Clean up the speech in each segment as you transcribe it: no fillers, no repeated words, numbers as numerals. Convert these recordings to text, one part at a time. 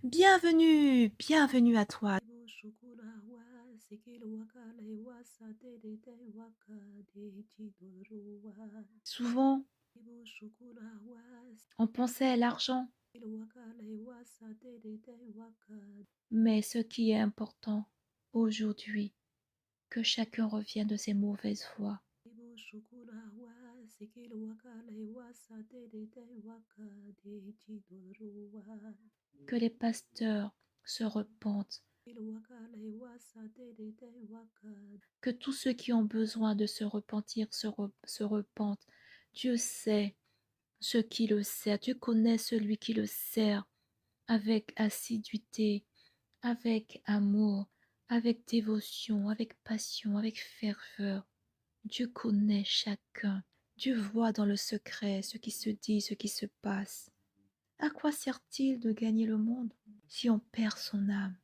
Bienvenue, bienvenue à toi. Souvent, on pensait à l'argent, mais ce qui est important aujourd'hui, que chacun revienne de ses mauvaises voies, que les pasteurs se repentent, que tous ceux qui ont besoin de se repentir se repentent. Dieu sait ce qui le sert, Dieu connaît celui qui le sert avec assiduité, avec amour, avec dévotion, avec passion, avec ferveur. Dieu connaît chacun. Dieu voit dans le secret ce qui se dit, ce qui se passe. À quoi sert-il de gagner le monde si on perd son âme?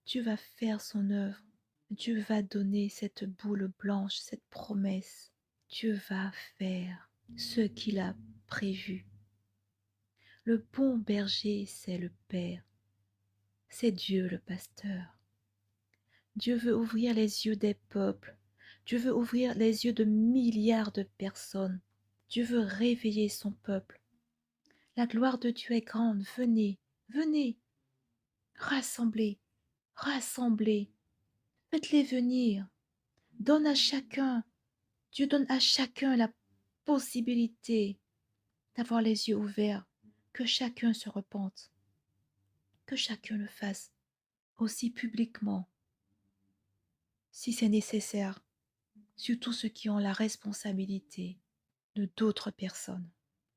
Dieu va faire son œuvre. Dieu va donner cette boule blanche, cette promesse. Dieu va faire ce qu'il a prévu. Le bon berger, c'est le Père. C'est Dieu le pasteur. Dieu veut ouvrir les yeux des peuples. Dieu veut ouvrir les yeux de milliards de personnes. Dieu veut réveiller son peuple. La gloire de Dieu est grande. Venez, venez, rassemblez, rassemblez. Faites-les venir. Donne à chacun. Dieu donne à chacun la possibilité d'avoir les yeux ouverts. Que chacun se repente. Que chacun le fasse aussi publiquement, si c'est nécessaire, surtout ceux qui ont la responsabilité de d'autres personnes.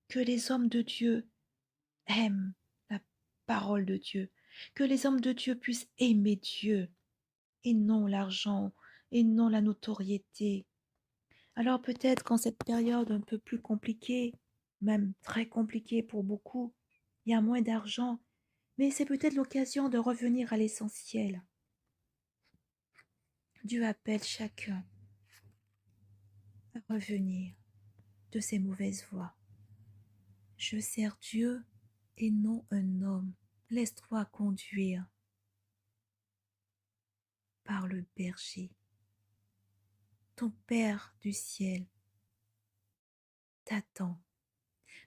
Que les hommes de Dieu aiment la parole de Dieu, que les hommes de Dieu puissent aimer Dieu et non l'argent et non la notoriété. Alors peut-être qu'en cette période un peu plus compliquée, même très compliquée pour beaucoup, il y a moins d'argent, mais c'est peut-être l'occasion de revenir à l'essentiel. Dieu appelle chacun à revenir de ses mauvaises voies. Je sers Dieu et non un homme. Laisse-toi conduire par le berger. Ton Père du ciel t'attend.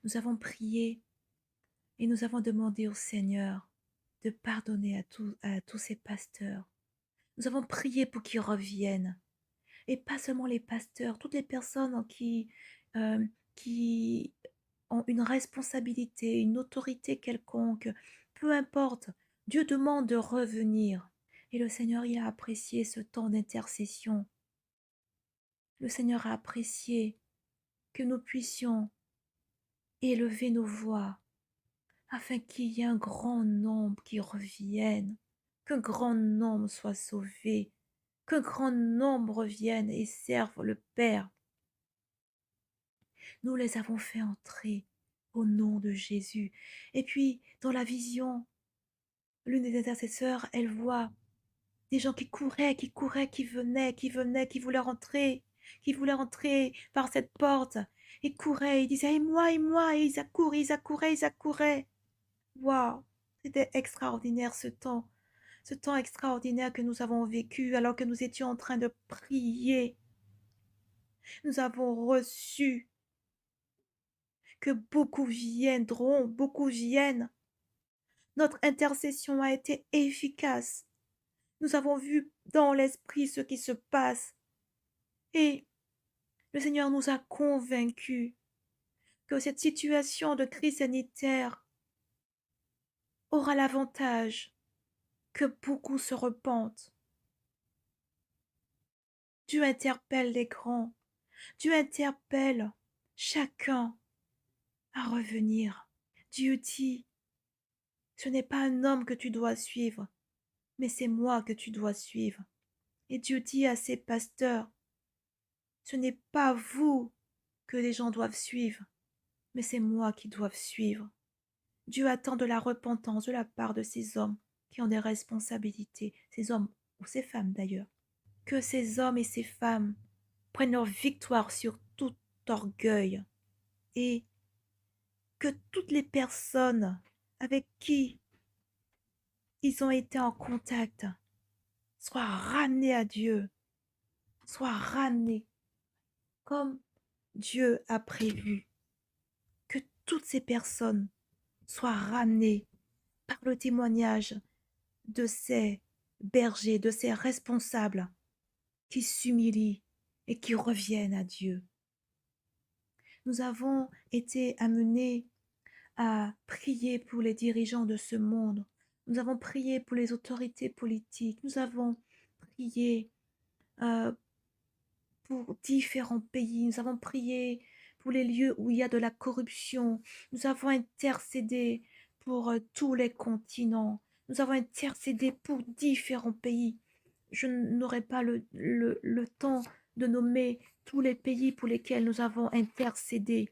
Nous avons prié et nous avons demandé au Seigneur de pardonner à tous ces pasteurs. Nous avons prié pour qu'ils reviennent. Et pas seulement les pasteurs, toutes les personnes qui ont une responsabilité, une autorité quelconque, peu importe, Dieu demande de revenir. Et le Seigneur, il a apprécié ce temps d'intercession. Le Seigneur a apprécié que nous puissions élever nos voix afin qu'il y ait un grand nombre qui revienne, qu'un grand nombre soit sauvé, qu'un grand nombre revienne et serve le Père. Nous les avons fait entrer au nom de Jésus. Et puis, dans la vision, l'une des intercesseurs, elle voit des gens qui voulaient rentrer par cette porte. Ils couraient, ils disaient, et moi, et ils accouraient. Waouh, c'était extraordinaire ce temps extraordinaire que nous avons vécu alors que nous étions en train de prier. Nous avons reçu que beaucoup viennent. Notre intercession a été efficace. Nous avons vu dans l'esprit ce qui se passe. Et le Seigneur nous a convaincus que cette situation de crise sanitaire aura l'avantage que beaucoup se repentent. Dieu interpelle les grands. Dieu interpelle chacun à revenir. Dieu dit, ce n'est pas un homme que tu dois suivre, mais c'est moi que tu dois suivre. Et Dieu dit à ses pasteurs, ce n'est pas vous que les gens doivent suivre, mais c'est moi qui dois suivre. Dieu attend de la repentance de la part de ces hommes qui ont des responsabilités, ces hommes ou ces femmes d'ailleurs. Que ces hommes et ces femmes prennent leur victoire sur toute orgueil et que toutes les personnes avec qui ils ont été en contact soient ramenées à Dieu, soient ramenées comme Dieu a prévu, que toutes ces personnes soient ramenées par le témoignage de ces bergers, de ces responsables qui s'humilient et qui reviennent à Dieu. Nous avons été amenés à prier pour les dirigeants de ce monde. Nous avons prié pour les autorités politiques. Nous avons prié euh, pour différents pays. Nous avons prié pour les lieux où il y a de la corruption. Nous avons intercédé pour tous les continents. Nous avons intercédé pour différents pays. Je n'aurai pas le temps de nommer tous les pays pour lesquels nous avons intercédé.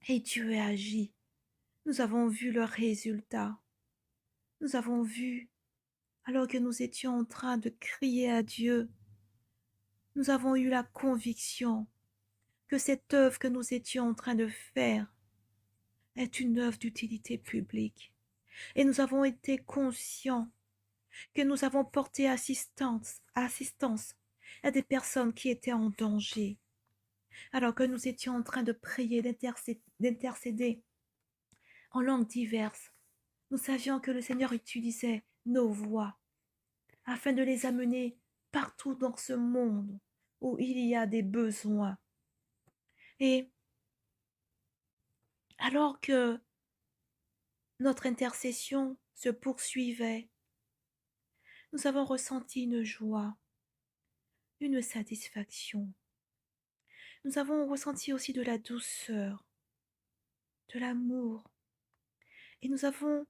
Et Dieu a agi. Nous avons vu le résultat. Nous avons vu, alors que nous étions en train de crier à Dieu, nous avons eu la conviction que cette œuvre que nous étions en train de faire est une œuvre d'utilité publique. Et nous avons été conscients que nous avons porté assistance à des personnes qui étaient en danger. Alors que nous étions en train de prier, d'intercéder en langues diverses, nous savions que le Seigneur utilisait nos voix afin de les amener partout dans ce monde où il y a des besoins. Et alors que notre intercession se poursuivait, nous avons ressenti une joie, une satisfaction. Nous avons ressenti aussi de la douceur, de l'amour. Et nous avons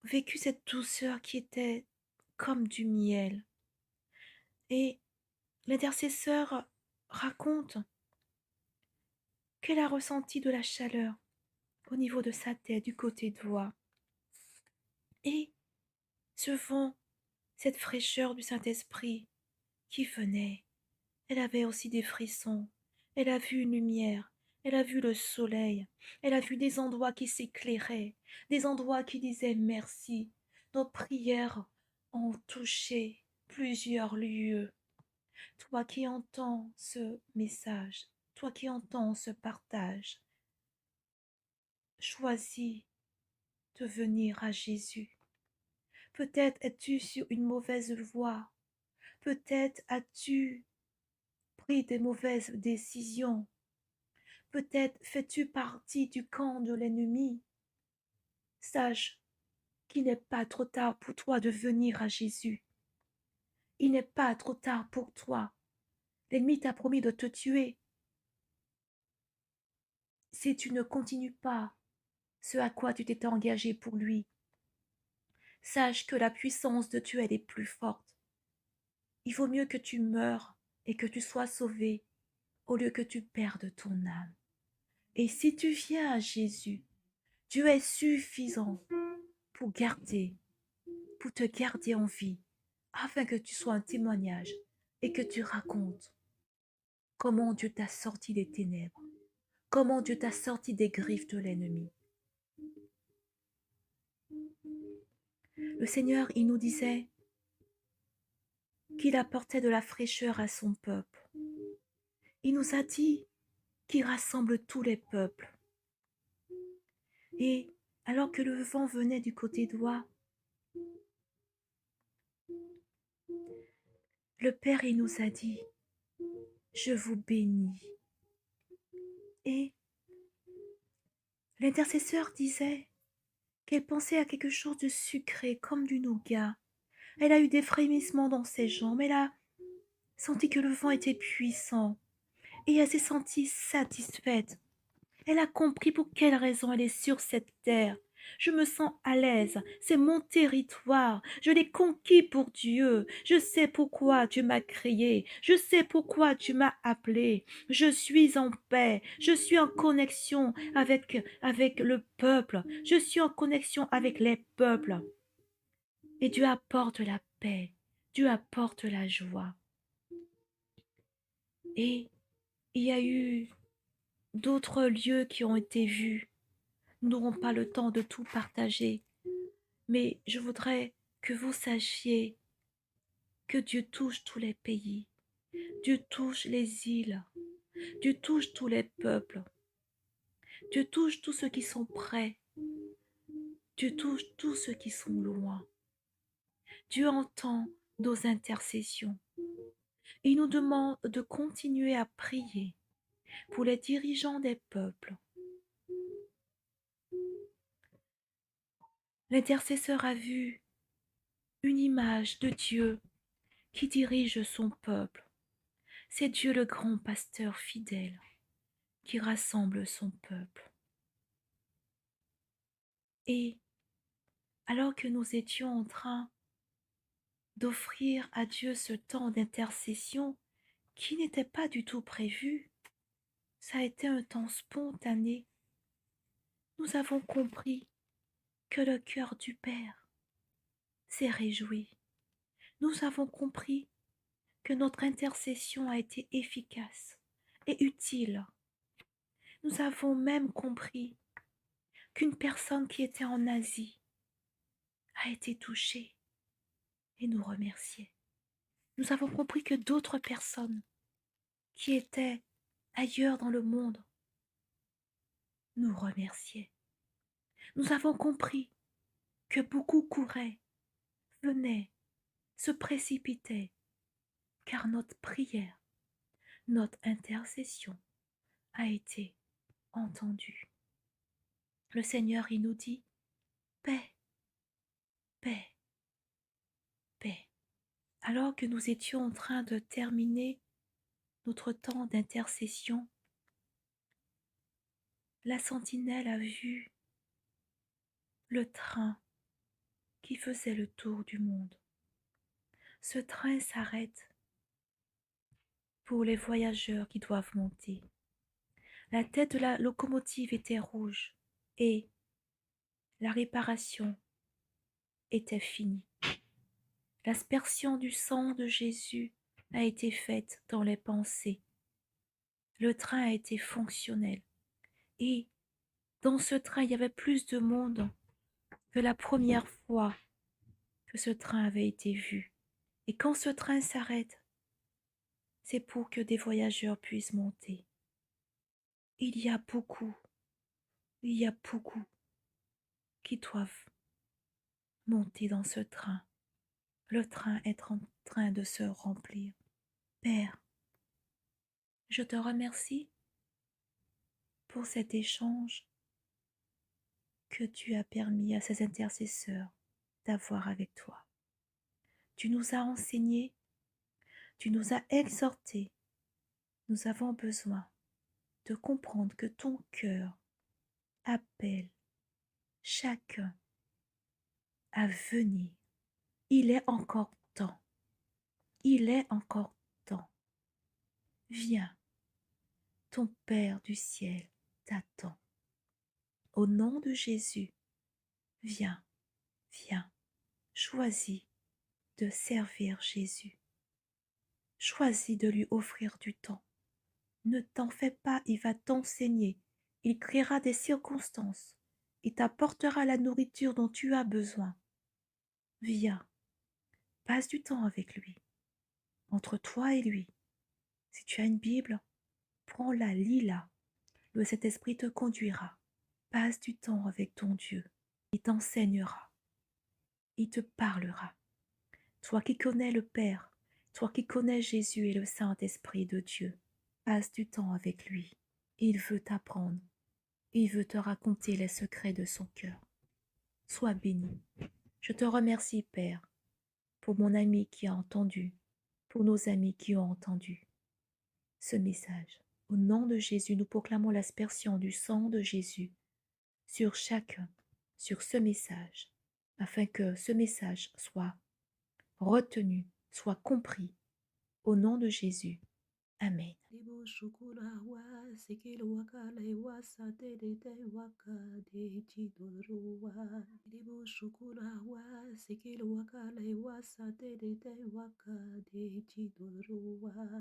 vécu cette douceur qui était comme du miel. Et l'intercesseur raconte qu'elle a ressenti de la chaleur au niveau de sa tête, du côté droit. Et ce vent, cette fraîcheur du Saint-Esprit qui venait, elle avait aussi des frissons. Elle a vu une lumière, elle a vu le soleil, elle a vu des endroits qui s'éclairaient, des endroits qui disaient merci. Nos prières ont touché plusieurs lieux. Toi qui entends ce message, toi qui entends ce partage, choisis de venir à Jésus. Peut-être es-tu sur une mauvaise voie. Peut-être as-tu pris des mauvaises décisions. Peut-être fais-tu partie du camp de l'ennemi. Sache qu'il n'est pas trop tard pour toi de venir à Jésus. Il n'est pas trop tard pour toi. L'ennemi t'a promis de te tuer. Si tu ne continues pas ce à quoi tu t'étais engagé pour lui, sache que la puissance de Dieu, elle est plus forte. Il vaut mieux que tu meures et que tu sois sauvé au lieu que tu perdes ton âme. Et si tu viens à Jésus, Dieu est suffisant pour te garder en vie, afin que tu sois un témoignage et que tu racontes comment Dieu t'a sorti des ténèbres, comment Dieu t'a sorti des griffes de l'ennemi. Le Seigneur, il nous disait qu'il apportait de la fraîcheur à son peuple. Il nous a dit qu'il rassemble tous les peuples. Et alors que le vent venait du côté droit, le Père, il nous a dit, je vous bénis. Et l'intercesseur disait qu'elle pensait à quelque chose de sucré, comme du nougat. Elle a eu des frémissements dans ses jambes, elle a senti que le vent était puissant, et elle s'est sentie satisfaite. Elle a compris pour quelle raison elle est sur cette terre. Je me sens à l'aise, c'est mon territoire, je l'ai conquis pour Dieu, je sais pourquoi tu m'as créé, je sais pourquoi tu m'as appelé, je suis en paix, je suis en connexion avec le peuple, je suis en connexion avec les peuples. Et Dieu apporte la paix, Dieu apporte la joie. Et Il y a eu d'autres lieux qui ont été vus. Nous n'aurons pas le temps de tout partager, mais je voudrais que vous sachiez que Dieu touche tous les pays, Dieu touche les îles, Dieu touche tous les peuples, Dieu touche tous ceux qui sont près, Dieu touche tous ceux qui sont loin. Dieu entend nos intercessions. Il nous demande de continuer à prier pour les dirigeants des peuples. L'intercesseur a vu une image de Dieu qui dirige son peuple. C'est Dieu le grand pasteur fidèle qui rassemble son peuple. Et alors que nous étions en train d'offrir à Dieu ce temps d'intercession qui n'était pas du tout prévu, ça a été un temps spontané. Nous avons compris que le cœur du Père s'est réjoui. Nous avons compris que notre intercession a été efficace et utile. Nous avons même compris qu'une personne qui était en Asie a été touchée et nous remerciait. Nous avons compris que d'autres personnes qui étaient ailleurs dans le monde nous remerciaient. Nous avons compris que beaucoup couraient, venaient, se précipitaient, car notre prière, notre intercession a été entendue. Le Seigneur, il nous dit, paix, paix, paix. Alors que nous étions en train de terminer notre temps d'intercession, la sentinelle a vu le train qui faisait le tour du monde. Ce train s'arrête pour les voyageurs qui doivent monter. La tête de la locomotive était rouge et la réparation était finie. L'aspersion du sang de Jésus a été faite dans les pensées. Le train a été fonctionnel et dans ce train, il y avait plus de monde que la première fois que ce train avait été vu. Et quand ce train s'arrête, c'est pour que des voyageurs puissent monter. Il y a beaucoup, il y a beaucoup qui doivent monter dans ce train. Le train est en train de se remplir. Père, je te remercie pour cet échange que tu as permis à ces intercesseurs d'avoir avec toi. Tu nous as enseignés, tu nous as exhortés. Nous avons besoin de comprendre que ton cœur appelle chacun à venir. Il est encore temps. Il est encore temps. Viens, ton Père du ciel t'attend. Au nom de Jésus, viens, viens. Choisis de servir Jésus. Choisis de lui offrir du temps. Ne t'en fais pas, il va t'enseigner. Il créera des circonstances. Il t'apportera la nourriture dont tu as besoin. Viens, passe du temps avec lui, entre toi et lui. Si tu as une Bible, prends-la, lis-la. Le Saint-Esprit te conduira. Passe du temps avec ton Dieu. Il t'enseignera. Il te parlera. Toi qui connais le Père, toi qui connais Jésus et le Saint-Esprit de Dieu, passe du temps avec lui. Il veut t'apprendre. Il veut te raconter les secrets de son cœur. Sois béni. Je te remercie, Père, pour mon ami qui a entendu, pour nos amis qui ont entendu ce message. Au nom de Jésus, nous proclamons l'aspersion du sang de Jésus sur chacun, sur ce message, afin que ce message soit retenu, soit compris. Au nom de Jésus. Amen.